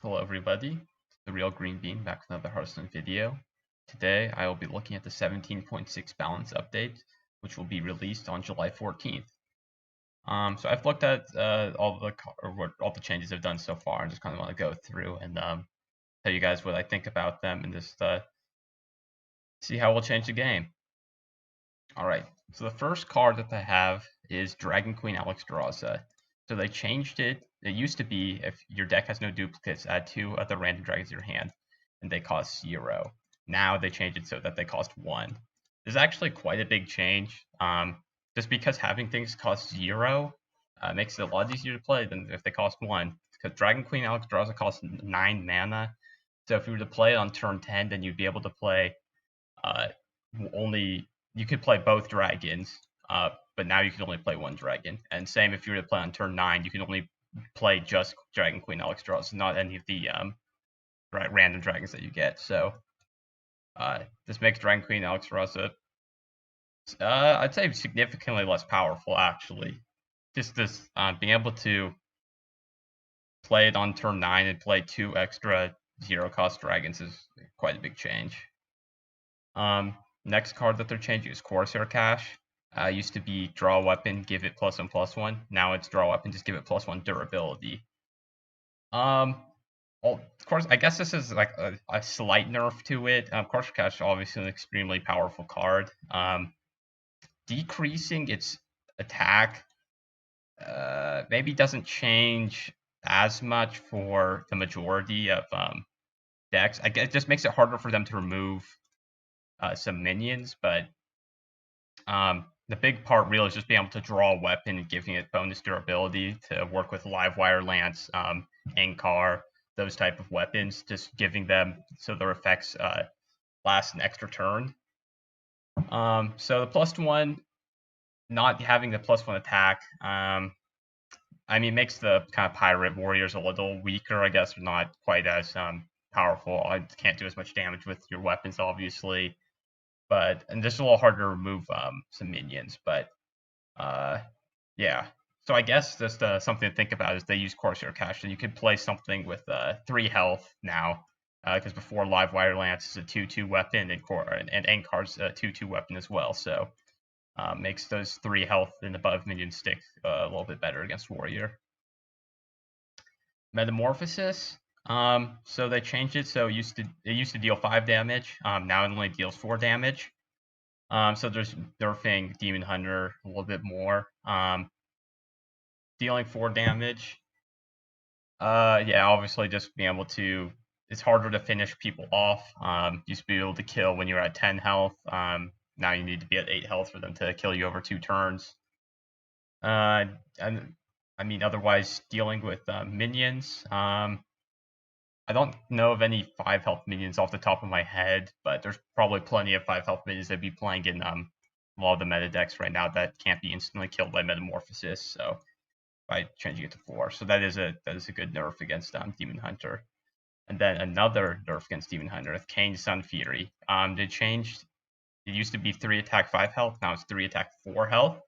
Hello everybody, the Real Green Bean back with another Hearthstone video. Today I will be looking at the 17.6 balance update, which will be released on July 14th. So I've looked at all the changes I've done so far, and just kind of want to go through and tell you guys what I think about them, and just see how we'll change the game. Alright, so the first card that they have is Dragon Queen Alexstrasza. So they changed it. It used to be if your deck has no duplicates, add 2 other random dragons to your hand, and they cost 0. Now they changed it so that they cost 1. This is actually quite a big change. Just because having things cost 0 makes it a lot easier to play than if they cost 1. Because Dragon Queen Alexstrasza costs 9 mana. So if you were to play it on turn 10, then you'd be able to play uh, you could play both dragons, but now you can only play one dragon. And same if you were to play on turn 9, you can only play just Dragon Queen Alexstrasza, not any of the random dragons that you get. So this makes Dragon Queen Alexstrasza, I'd say significantly less powerful actually. Just this being able to play it on turn 9 and play 2 extra 0-cost dragons is quite a big change. Next card that they're changing is Corsair Cache. Used to be draw a weapon, give it +1/+1. Now it's draw a weapon, just give it +1 durability. Well, of course, I guess this is like a slight nerf to it. Corsair Cache is obviously an extremely powerful card. Decreasing its attack maybe doesn't change as much for the majority of decks. I guess it just makes it harder for them to remove some minions, but the big part really is just being able to draw a weapon and giving it bonus durability to work with Livewire Lance, Ankar, those type of weapons, just giving them so their effects last an extra turn. So the +1, not having the +1 attack, I mean, makes the kind of pirate warriors a little weaker, I guess, not quite as powerful. I can't do as much damage with your weapons, obviously. And this is a little harder to remove some minions, but yeah. So I guess just something to think about is they use Corsair Cache, and you could play something with 3 health now, because before Livewire Lance is a 2/2 weapon, and Ankar's a 2/2 weapon as well, so makes those 3 health and above minions stick a little bit better against Warrior. Metamorphosis. So they changed it. So it used to deal 5 damage. Now it only deals 4 damage. So there's nerfing Demon Hunter a little bit more. Dealing 4 damage. Yeah, obviously just being able to, it's harder to finish people off. Used to be able to kill when you're at 10 health. Now you need to be at 8 health for them to kill you over 2 turns. And I mean, otherwise dealing with minions. I don't know of any 5 health minions off the top of my head, but there's probably plenty of 5 health minions that'd be playing in a lot of the meta decks right now that can't be instantly killed by Metamorphosis. So by changing it to 4, so that is a good nerf against Demon Hunter. And then another nerf against Demon Hunter with Kane's Sun Fury. They changed. It used to be 3 attack 5 health. Now it's 3 attack 4 health.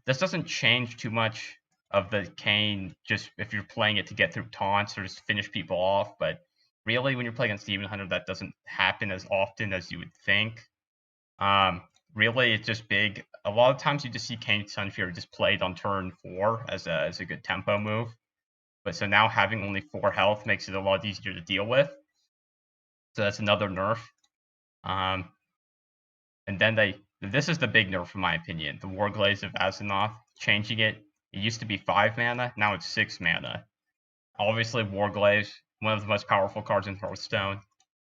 This doesn't change too much of the Kane, just if you're playing it to get through taunts or just finish people off, but really when you're playing against Demon Hunter, that doesn't happen as often as you would think. Really, it's just big. A lot of times you just see Kane Sun Fury just played on turn 4 as a good tempo move. But so now having only 4 health makes it a lot easier to deal with. So that's another nerf. And then this is the big nerf in my opinion, the War Glaze of Azzinoth, changing it. It used to be 5 mana, now it's 6 mana. Obviously, War Glaze, one of the most powerful cards in Hearthstone.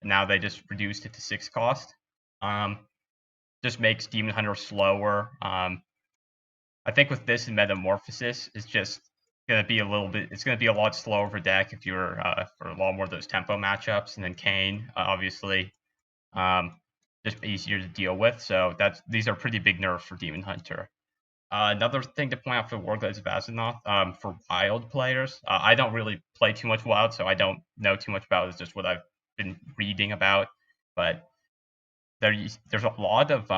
And now they just reduced it to 6 cost. Just makes Demon Hunter slower. I think with this and Metamorphosis, it's just gonna be it's gonna be a lot slower for deck if you're for a lot more of those tempo matchups. And then Kane, obviously, just easier to deal with. So these are pretty big nerfs for Demon Hunter. Another thing to point out for War Glaze of Azzinoth, for Wild players, I don't really play too much Wild, so I don't know too much about it. It's just what I've been reading about. But there's a lot of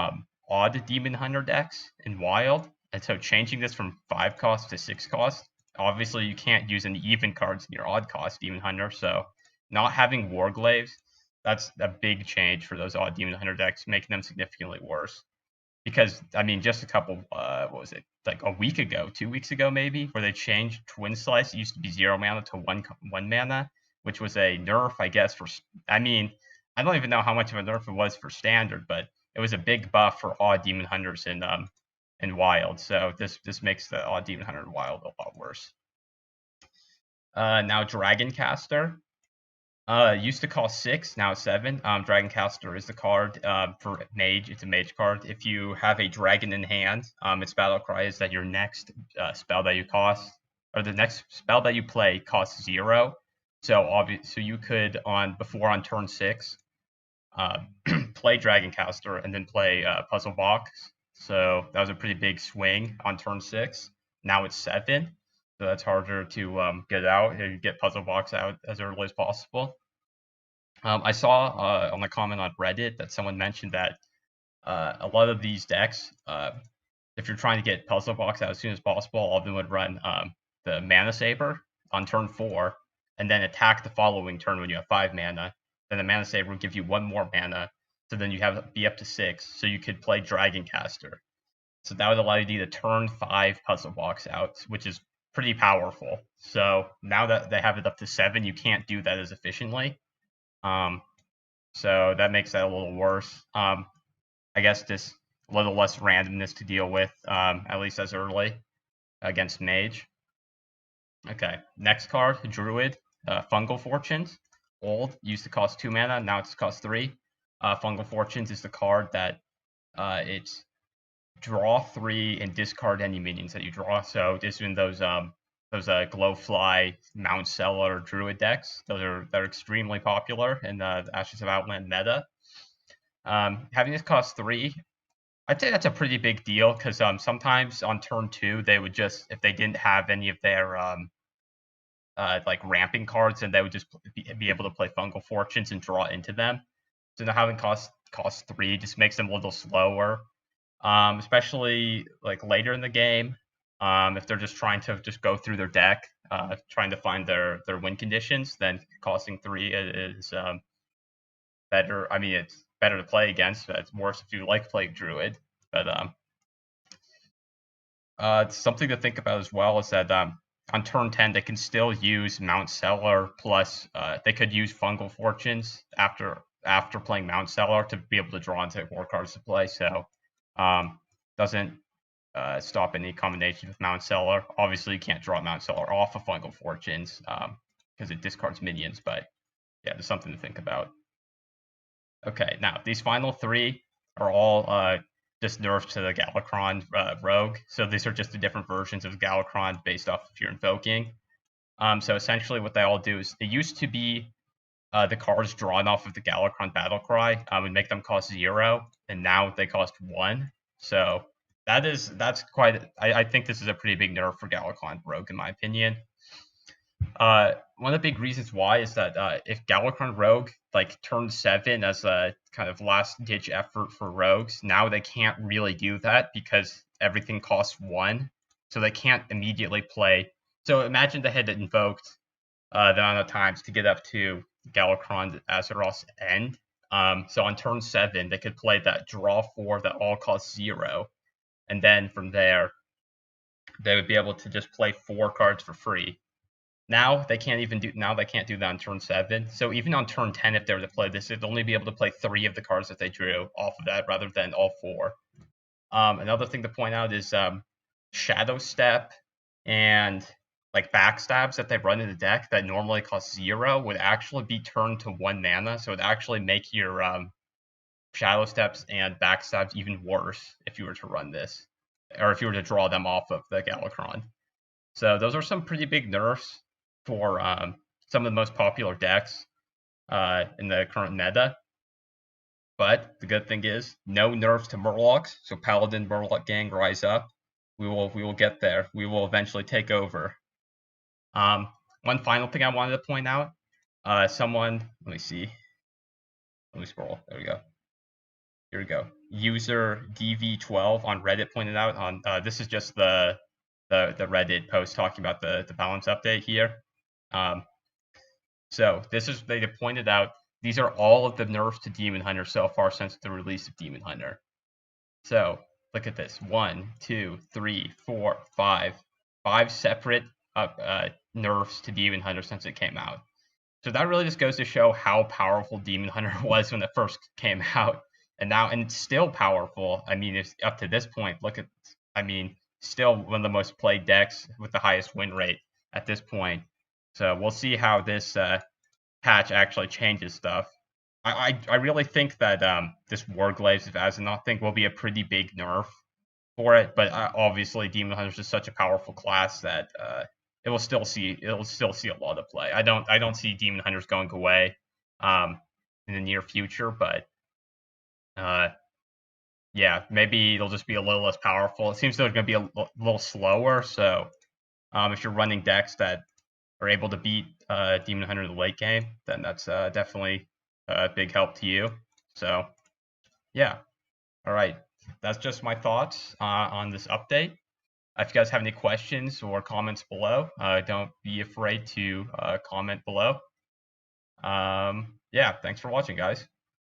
odd Demon Hunter decks in Wild, and so changing this from 5 cost to 6 cost obviously you can't use any even cards in your odd cost Demon Hunter, so not having War Glaze, that's a big change for those odd Demon Hunter decks, making them significantly worse. Because, I mean, just a couple, what was it, like a week ago, 2 weeks ago maybe, where they changed Twin Slice. It used to be 0 mana to 1 mana, which was a nerf, I guess, for, I mean, I don't even know how much of a nerf it was for Standard, but it was a big buff for odd Demon Hunters in Wild. So this makes the odd Demon Hunter in Wild a lot worse. Now Dragon Caster. Used to cost 6, now it's 7. Dragon Caster is the card for Mage. It's a Mage card. If you have a Dragon in hand, its battle cry is that your next spell that you cost, or the next spell that you play costs 0. So you could before on turn 6, play Dragon Caster and then play Puzzle Box. So that was a pretty big swing on turn 6. Now it's 7. So that's harder to get out and get Puzzle Box out as early as possible. I saw on the comment on Reddit that someone mentioned that a lot of these decks, if you're trying to get Puzzle Box out as soon as possible, all of them would run the Mana Saber on turn 4, and then attack the following turn when you have 5 mana. Then the Mana Saber would give you 1 more mana, so then you have be up to 6, so you could play Dragon Caster. So that would allow you to get a turn 5 Puzzle Box out, which is pretty powerful. So now that they have it up to 7, you can't do that as efficiently. So that makes that a little worse. I guess just a little less randomness to deal with, at least as early against Mage. Okay, next card, Druid, Fungal Fortunes. Old, used to cost 2 mana, now it's cost 3. Fungal Fortunes is the card that it's draw 3 and discard any minions that you draw. So this is in those Glowfly, Mount Seller, Druid decks. They're extremely popular in the Ashes of Outland meta. Having this cost 3, I'd say that's a pretty big deal because sometimes on turn 2 they would just, if they didn't have any of their like ramping cards, and they would just be able to play Fungal Fortunes and draw into them. So now having cost 3 just makes them a little slower, especially like later in the game. If they're just trying to just go through their deck, trying to find their win conditions, then costing 3 is better. I mean, it's better to play against, but it's worse if you like playing Druid. But something to think about as well is that on turn 10 they can still use Mount Seller, plus they could use Fungal Fortunes after playing Mount Seller to be able to draw into more cards to play. So doesn't stop any combination with Mount Seller. Obviously, you can't draw Mount Seller off of Fungal Fortunes because it discards minions, but yeah, there's something to think about. Okay, now these final 3 are all just nerfs to the Galakrond Rogue. So these are just the different versions of Galakrond based off if you're invoking. So essentially what they all do is, it used to be the cards drawn off of the Galakrond Battlecry would make them cost 0, and now they cost 1. So that's quite. I think this is a pretty big nerf for Galakrond Rogue, in my opinion. One of the big reasons why is that if Galakrond Rogue like turned 7 as a kind of last ditch effort for rogues, now they can't really do that because everything costs 1, so they can't immediately play. So imagine they had invoked the amount of times to get up to Galakrond Azeroth's end. So on turn 7, they could play that draw 4 that all costs 0, and then from there, they would be able to just play 4 cards for free. Now they can't do that on turn 7. So even on turn 10, if they were to play this, they'd only be able to play 3 of the cards that they drew off of that, rather than all 4. Another thing to point out is Shadow Step and like backstabs that they run in the deck that normally cost 0 would actually be turned to 1 mana. So it would actually make your Shadow Steps and backstabs even worse if you were to run this, or if you were to draw them off of the Galakrond. So those are some pretty big nerfs for some of the most popular decks in the current meta. But the good thing is, no nerfs to Murlocs. So Paladin Murloc gang, rise up. We will get there. We will eventually take over. One final thing I wanted to point out. Someone, let me see. Let me scroll. There we go. Here we go. User DV12 on Reddit pointed out on this is just the the Reddit post talking about the balance update here. So they pointed out these are all of the nerfs to Demon Hunter so far since the release of Demon Hunter. So look at this: 1, 2, 3, 4, 5 separate nerfs to Demon Hunter since it came out. So that really just goes to show how powerful Demon Hunter was when it first came out, and it's still powerful. I mean, it's up to this point. Still one of the most played decks with the highest win rate at this point. So we'll see how this patch actually changes stuff. I really think that this War Glaze of Azeroth thing will be a pretty big nerf for it, but obviously Demon Hunter is just such a powerful class that it will still see a lot of play. I don't see Demon Hunters going away in the near future, but yeah, maybe it'll just be a little less powerful. It seems they're going to be a little slower, so if you're running decks that are able to beat Demon Hunter in the late game, then that's definitely a big help to you. So yeah, all right, that's just my thoughts on this update. If you guys have any questions or comments below, don't be afraid to comment below. Yeah, thanks for watching, guys.